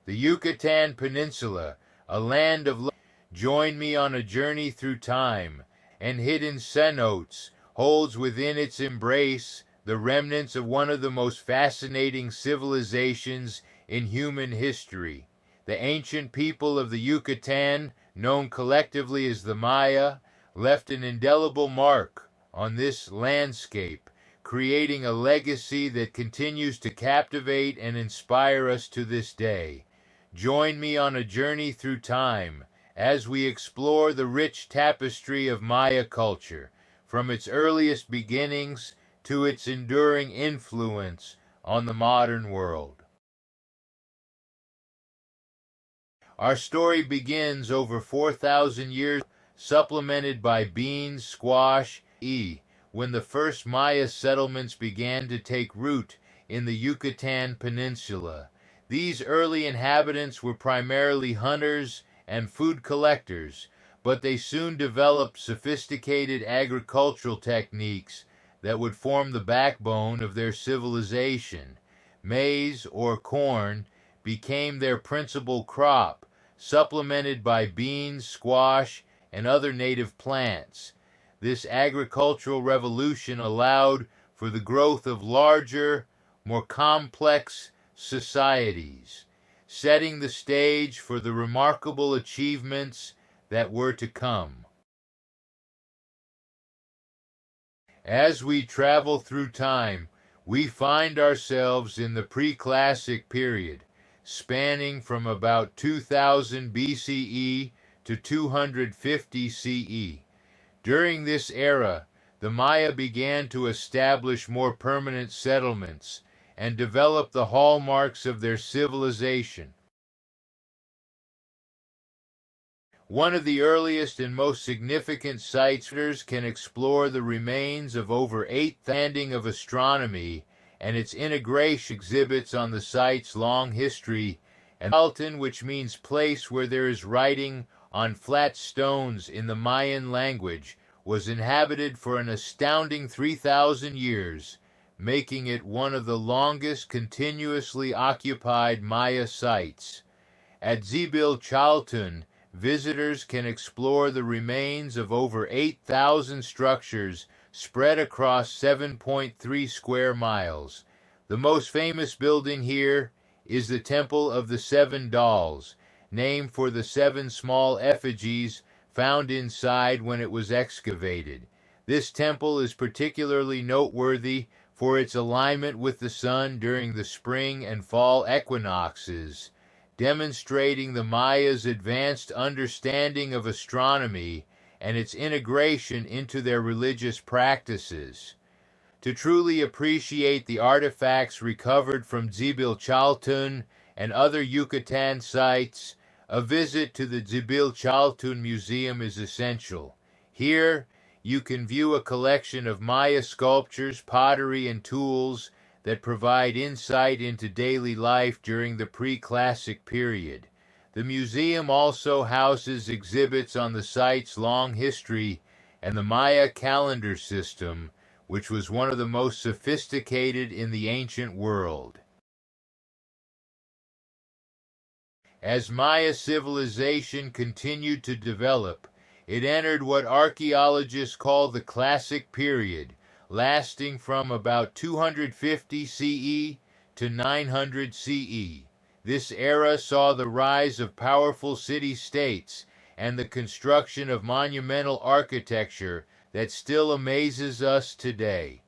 The Yucatan Peninsula, a land of join me on a journey through time, and hidden cenotes holds within its embrace the remnants of one of the most fascinating civilizations in human history. The ancient people of the Yucatan, known collectively as the Maya, left an indelible mark on this landscape, creating a legacy that continues to captivate and inspire us to this day. Join me on a journey through time as we explore the rich tapestry of Maya culture, from its earliest beginnings to its enduring influence on the modern world. Our story begins over 4,000 years, supplemented by beans, squash, when the first Maya settlements began to take root in the Yucatan Peninsula. These early inhabitants were primarily hunters and food collectors, but they soon developed sophisticated agricultural techniques that would form the backbone of their civilization. Maize, or corn, became their principal crop, supplemented by beans, squash, and other native plants. This agricultural revolution allowed for the growth of larger, more complex societies, setting the stage for the remarkable achievements that were to come. As we travel through time, we find ourselves in the pre-classic period, spanning from about 2000 BCE to 250 CE. During this era, the Maya began to establish more permanent settlements and develop the hallmarks of their civilization. One of the earliest and most significant sites can explore the remains of over 8 landing of astronomy and its integration exhibits on the site's long history, and Dzibilchaltun, which means place where there is writing on flat stones in the Mayan language, was inhabited for an astounding 3,000 years, making it one of the longest continuously occupied Maya sites. At Dzibilchaltun, visitors can explore the remains of over 8,000 structures spread across 7.3 square miles. The most famous building here is the Temple of the Seven Dolls, named for the 7 small effigies found inside when it was excavated. This temple is particularly noteworthy for its alignment with the sun during the spring and fall equinoxes, demonstrating the Maya's advanced understanding of astronomy and its integration into their religious practices. To truly appreciate the artifacts recovered from Dzibilchaltun and other Yucatan sites, a visit to the Dzibilchaltun Museum is essential. Here, you can view a collection of Maya sculptures, pottery, and tools that provide insight into daily life during the pre-classic period. The museum also houses exhibits on the site's long history and the Maya calendar system, which was one of the most sophisticated in the ancient world. As Maya civilization continued to develop, it entered what archaeologists call the Classic Period, lasting from about 250 CE to 900 CE. This era saw the rise of powerful city-states and the construction of monumental architecture that still amazes us today.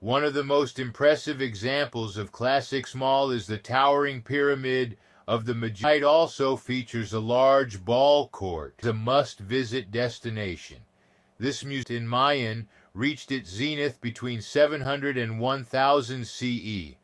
One of the most impressive examples of classic small is the towering pyramid of the Magi. The site also features a large ball court, a must-visit destination. This museum in Mayan reached its zenith between 700 and 1000 CE.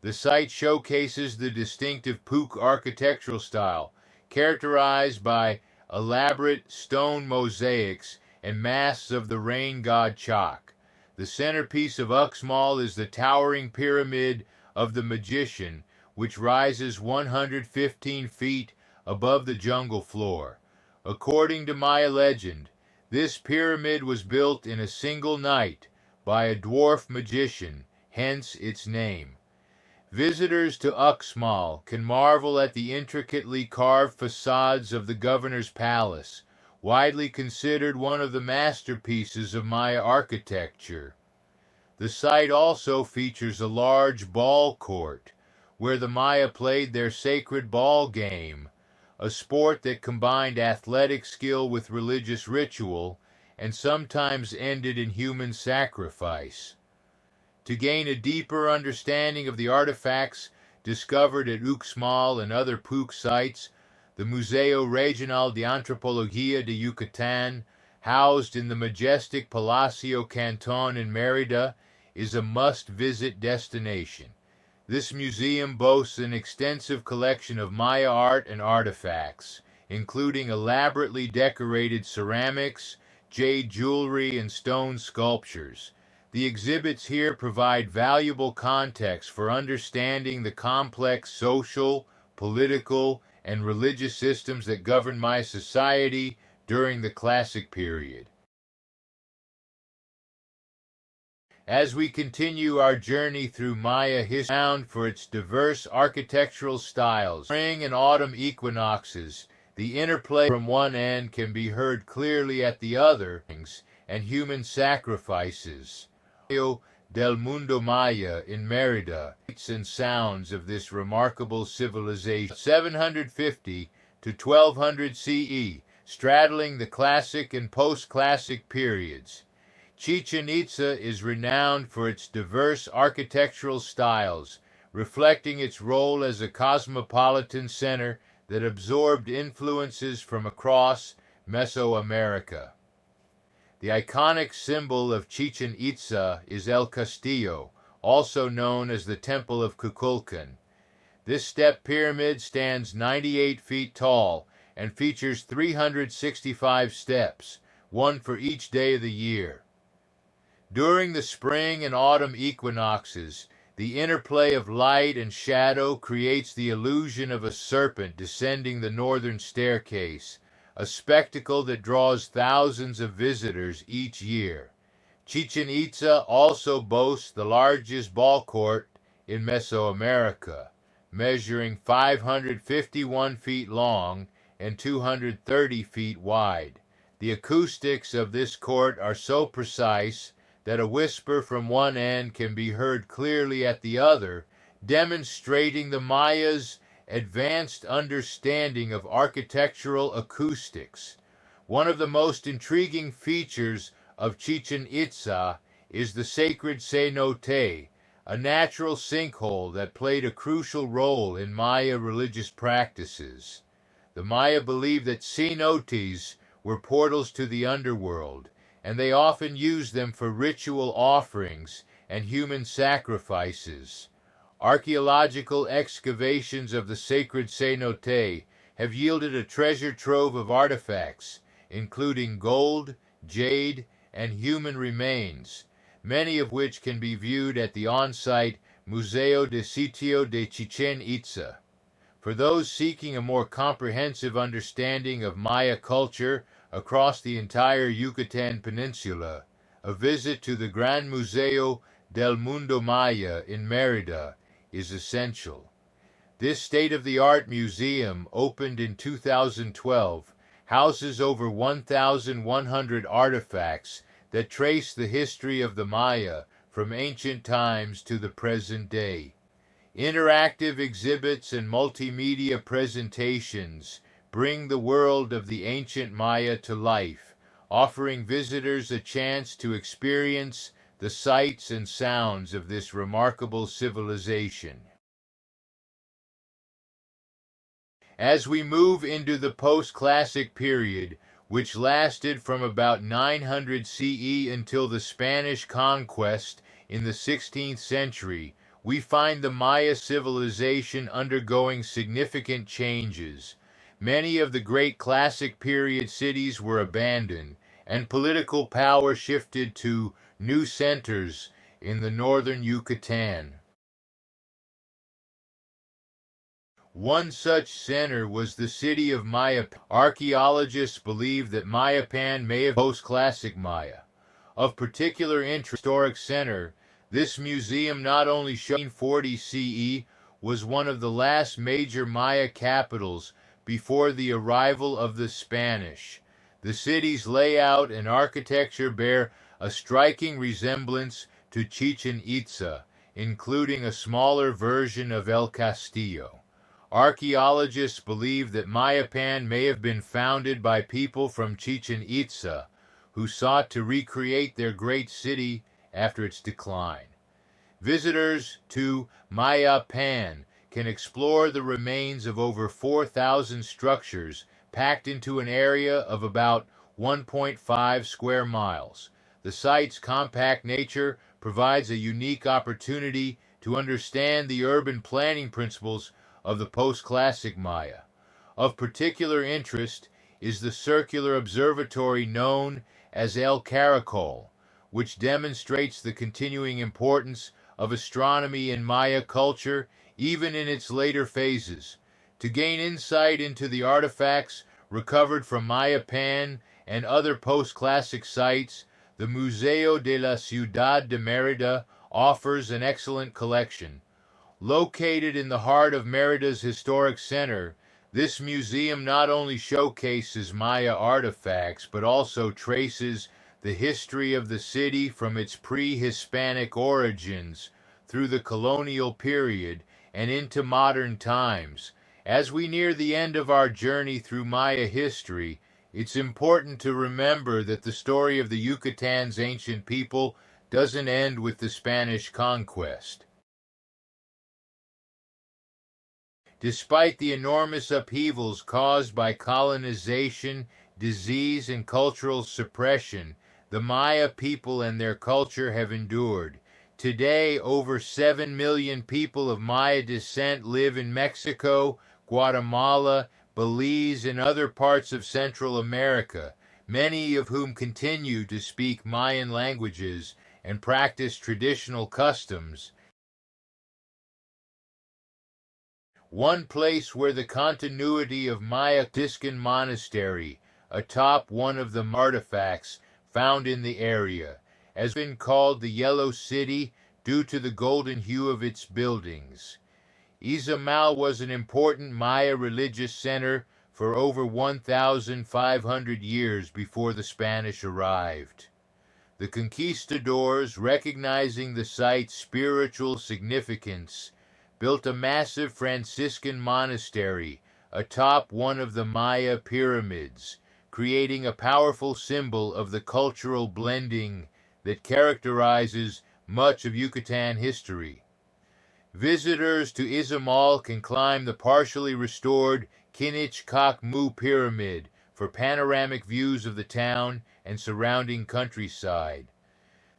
The site showcases the distinctive Puuc architectural style, characterized by elaborate stone mosaics and masks of the rain god Chak. The centerpiece of Uxmal is the towering pyramid of the Magician, which rises 115 feet above the jungle floor. According to Maya legend, this pyramid was built in a single night by a dwarf magician, hence its name. Visitors to Uxmal can marvel at the intricately carved facades of the governor's palace, widely considered one of the masterpieces of Maya architecture. The site also features a large ball court, where the Maya played their sacred ball game, a sport that combined athletic skill with religious ritual, and sometimes ended in human sacrifice. To gain a deeper understanding of the artifacts discovered at Uxmal and other PUC sites, the Museo Regional de Antropología de Yucatan, housed in the majestic Palacio Canton in Mérida, is a must-visit destination. This museum boasts an extensive collection of Maya art and artifacts, including elaborately decorated ceramics, jade jewelry, and stone sculptures. The exhibits here provide valuable context for understanding the complex social, political, and religious systems that governed Maya society during the Classic period. As we continue our journey through Maya history, renowned for its diverse architectural styles, spring and autumn equinoxes, the interplay from one end can be heard clearly at the other, and human sacrifices. Del Mundo Maya in Mérida, sights and sounds of this remarkable civilization. 750 to 1200 CE, straddling the classic and post-classic periods. Chichen Itza is renowned for its diverse architectural styles, reflecting its role as a cosmopolitan center that absorbed influences from across Mesoamerica. The iconic symbol of Chichen Itza is El Castillo, also known as the Temple of Kukulkan. This step pyramid stands 98 feet tall and features 365 steps, one for each day of the year. During the spring and autumn equinoxes, the interplay of light and shadow creates the illusion of a serpent descending the northern staircase, a spectacle that draws thousands of visitors each year. Chichen Itza also boasts the largest ball court in Mesoamerica, measuring 551 feet long and 230 feet wide. The acoustics of this court are so precise that a whisper from one end can be heard clearly at the other, demonstrating the Mayas' advanced understanding of architectural acoustics. One of the most intriguing features of Chichen Itza is the sacred cenote, a natural sinkhole that played a crucial role in Maya religious practices. The Maya believed that cenotes were portals to the underworld, and they often used them for ritual offerings and human sacrifices. Archaeological excavations of the sacred cenote have yielded a treasure trove of artifacts, including gold, jade, and human remains, many of which can be viewed at the on-site Museo de Sitio de Chichen Itza. For those seeking a more comprehensive understanding of Maya culture across the entire Yucatan Peninsula, a visit to the Gran Museo del Mundo Maya in Mérida is essential. This state-of-the-art museum, opened in 2012, houses over 1,100 artifacts that trace the history of the Maya from ancient times to the present day. Interactive exhibits and multimedia presentations bring the world of the ancient Maya to life, offering visitors a chance to experience the sights and sounds of this remarkable civilization. As we move into the post-classic period, which lasted from about 900 CE until the Spanish conquest in the 16th century, we find the Maya civilization undergoing significant changes. Many of the great classic period cities were abandoned, and political power shifted to new centers in the northern Yucatan. One such center was the city of Mayapan. Archaeologists believe that Mayapan may have been post-classic Maya. Of particular interest, historic center, this museum not only shows 40 CE was one of the last major Maya capitals before the arrival of the Spanish. The city's layout and architecture bear a striking resemblance to Chichen Itza, including a smaller version of El Castillo. Archaeologists believe that Mayapan may have been founded by people from Chichen Itza, who sought to recreate their great city after its decline. Visitors to Mayapan can explore the remains of over 4,000 structures packed into an area of about 1.5 square miles. The site's compact nature provides a unique opportunity to understand the urban planning principles of the post-classic Maya. Of particular interest is the circular observatory known as El Caracol, which demonstrates the continuing importance of astronomy in Maya culture even in its later phases. To gain insight into the artifacts recovered from Mayapan and other post-classic sites, the Museo de la Ciudad de Mérida offers an excellent collection. Located in the heart of Mérida's historic center, this museum not only showcases Maya artifacts but also traces the history of the city from its pre-Hispanic origins through the colonial period and into modern times. As we near the end of our journey through Maya history, it's important to remember that the story of the Yucatan's ancient people doesn't end with the Spanish conquest. Despite the enormous upheavals caused by colonization, disease, and cultural suppression, the Maya people and their culture have endured. Today, over 7 million people of Maya descent live in Mexico, Guatemala, Belize, and other parts of Central America, many of whom continue to speak Mayan languages and practice traditional customs. One place where the continuity of Maya Franciscan monastery, atop one of the artifacts found in the area, has been called the Yellow City due to the golden hue of its buildings. Izamal was an important Maya religious center for over 1,500 years before the Spanish arrived. The conquistadors, recognizing the site's spiritual significance, built a massive Franciscan monastery atop one of the Maya pyramids, creating a powerful symbol of the cultural blending that characterizes much of Yucatan history. Visitors to Izamal can climb the partially restored Kinich-Kak-Mu pyramid for panoramic views of the town and surrounding countryside.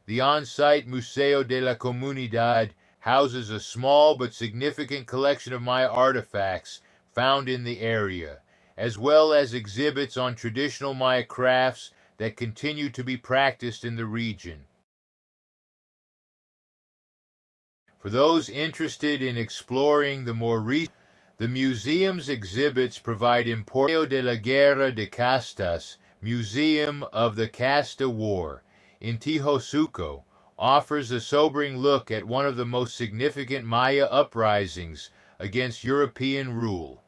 The on-site Museo de la Comunidad houses a small but significant collection of Maya artifacts found in the area, as well as exhibits on traditional Maya crafts that continue to be practiced in the region. For those interested in exploring the more recent, the museum's exhibits provide important. Museo de la Guerra de Castas, Museum of the Casta War, in Tijosuco, offers a sobering look at one of the most significant Maya uprisings against European rule.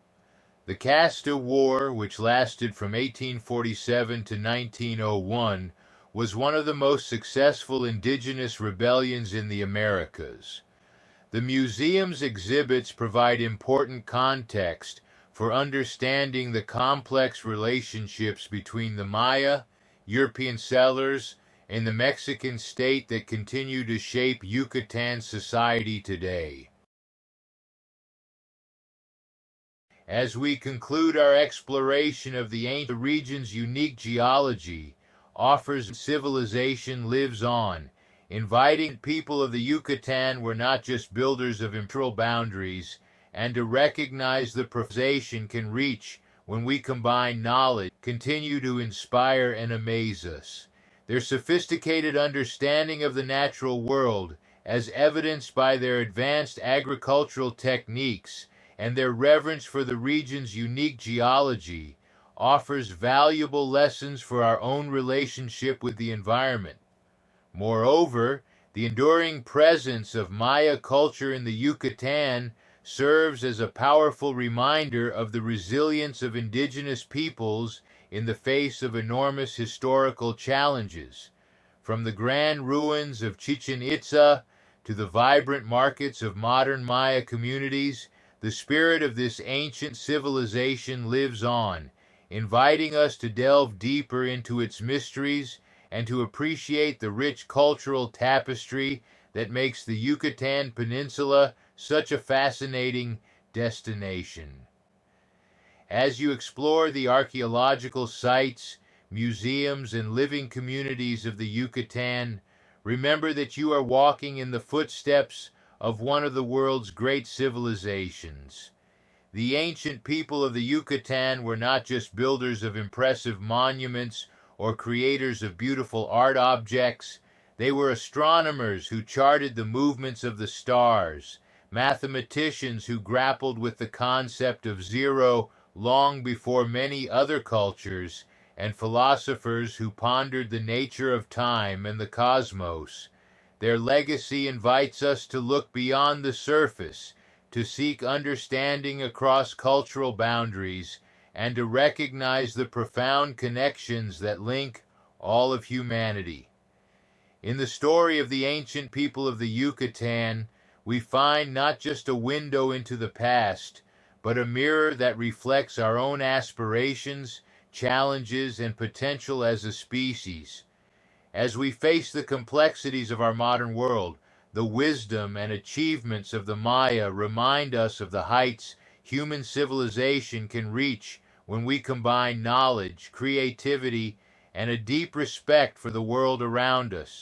The Casta War, which lasted from 1847 to 1901, was one of the most successful indigenous rebellions in the Americas. The museum's exhibits provide important context for understanding the complex relationships between the Maya, European settlers, and the Mexican state that continue to shape Yucatan society today. As we conclude our exploration of the ancient region's unique geology, offers civilization lives on, inviting people of the Yucatan were not just builders of impersonal boundaries, and to recognize the civilization can reach when we combine knowledge, continue to inspire and amaze us. Their sophisticated understanding of the natural world, as evidenced by their advanced agricultural techniques, and their reverence for the region's unique geology, offers valuable lessons for our own relationship with the environment. Moreover, the enduring presence of Maya culture in the Yucatan serves as a powerful reminder of the resilience of indigenous peoples in the face of enormous historical challenges. From the grand ruins of Chichen Itza to the vibrant markets of modern Maya communities, the spirit of this ancient civilization lives on, inviting us to delve deeper into its mysteries and to appreciate the rich cultural tapestry that makes the Yucatan Peninsula such a fascinating destination. As you explore the archaeological sites, museums, and living communities of the Yucatan, remember that you are walking in the footsteps of one of the world's great civilizations. The ancient people of the Yucatan were not just builders of impressive monuments or creators of beautiful art objects, they were astronomers who charted the movements of the stars, mathematicians who grappled with the concept of zero long before many other cultures, and philosophers who pondered the nature of time and the cosmos. Their legacy invites us to look beyond the surface, to seek understanding across cultural boundaries, and to recognize the profound connections that link all of humanity. In the story of the ancient people of the Yucatan, we find not just a window into the past, but a mirror that reflects our own aspirations, challenges, and potential as a species. As we face the complexities of our modern world, the wisdom and achievements of the Maya remind us of the heights human civilization can reach when we combine knowledge, creativity, and a deep respect for the world around us.